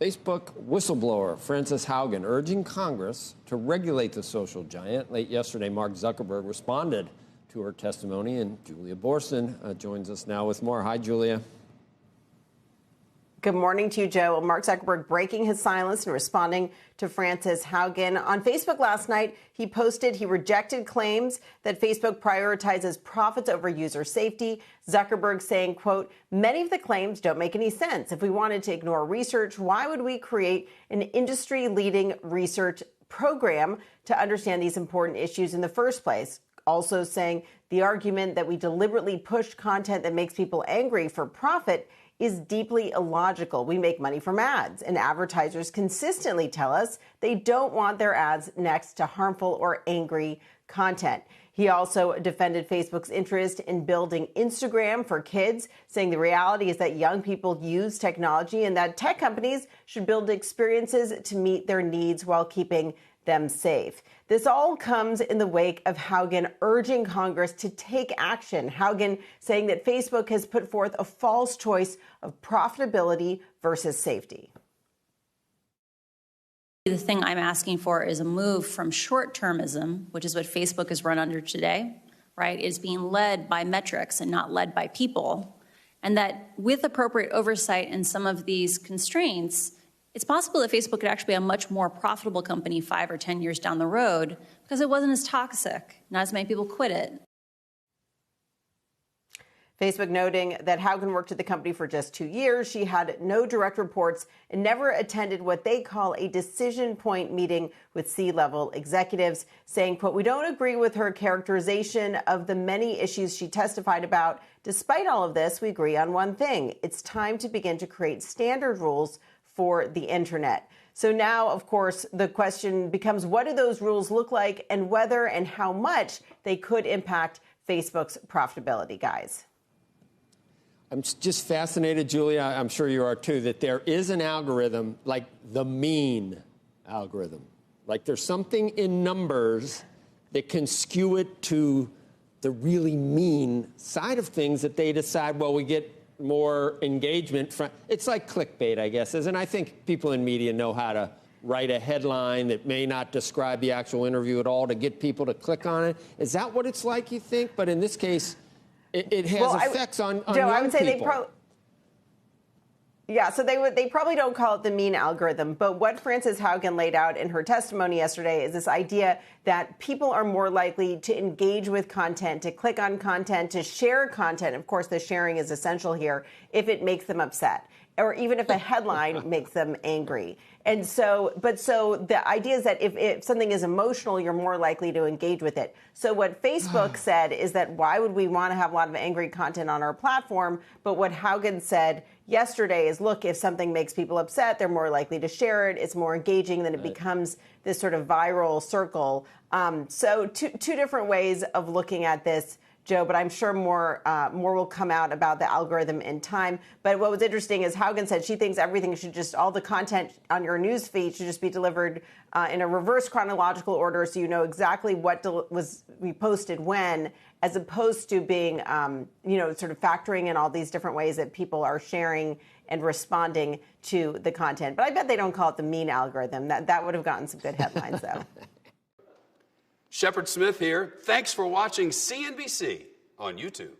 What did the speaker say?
Facebook whistleblower Frances Haugen urging Congress to regulate the social giant. Late yesterday, Mark Zuckerberg responded to her testimony, and Julia Borson joins us now with more. Hi, Julia. Good morning to you, Joe. Well, Mark Zuckerberg breaking his silence and responding to Frances Haugen. On Facebook last night, he posted he rejected claims that Facebook prioritizes profits over user safety. Zuckerberg saying, quote, many of the claims don't make any sense. If we wanted to ignore research, why would we create an industry-leading research program to understand these important issues in the first place? Also saying the argument that we deliberately push content that makes people angry for profit is deeply illogical. We make money from ads, and advertisers consistently tell us they don't want their ads next to harmful or angry content. He also defended Facebook's interest in building Instagram for kids, saying the reality is that young people use technology and that tech companies should build experiences to meet their needs while keeping them safe. This all comes in the wake of Haugen urging Congress to take action. Haugen saying that Facebook has put forth a false choice of profitability versus safety. The thing I'm asking for is a move from short-termism, which is what Facebook is run under today, right, is being led by metrics and not led by people. And that with appropriate oversight and some of these constraints, it's possible that Facebook could actually be a much more profitable company 5 or 10 years down the road because it wasn't as toxic. Not as many people quit it. Facebook noting that Haugen worked at the company for just 2 years. She had no direct reports and never attended what they call a decision point meeting with C-level executives, saying, quote, we don't agree with her characterization of the many issues she testified about. Despite all of this, we agree on one thing. It's time to begin to create standard rules for the internet. So now, of course, the question becomes, what do those rules look like and whether and how much they could impact Facebook's profitability, guys? I'm just fascinated, Julia, I'm sure you are too, that there is an algorithm like the mean algorithm. Like there's something in numbers that can skew it to the really mean side of things that they decide, well, we get more engagement from. It's like clickbait, I guess, and I think people in media know how to write a headline that may not describe the actual interview at all to get people to click on it. Is that what it's like, you think? But in this case, it has effects on Joe, young I would say people. So they probably don't call it the mean algorithm, but what Frances Haugen laid out in her testimony yesterday is this idea that people are more likely to engage with content, to click on content, to share content. Of course, the sharing is essential here if it makes them upset, or even if a headline makes them angry. And so the idea is that if something is emotional, you're more likely to engage with it. So what Facebook said is that why would we want to have a lot of angry content on our platform? But what Haugen said yesterday is, look, if something makes people upset, they're more likely to share it. It's more engaging, then it becomes this sort of viral circle. So two different ways of looking at this, Joe, but I'm sure more will come out about the algorithm in time. But what was interesting is Haugen said she thinks everything should just, all the content on your news feed should just be delivered in a reverse chronological order, so you know exactly what was reposted when, as opposed to being, sort of factoring in all these different ways that people are sharing and responding to the content. But I bet they don't call it the mean algorithm. That would have gotten some good headlines, though. Shepard Smith here. Thanks for watching CNBC on YouTube.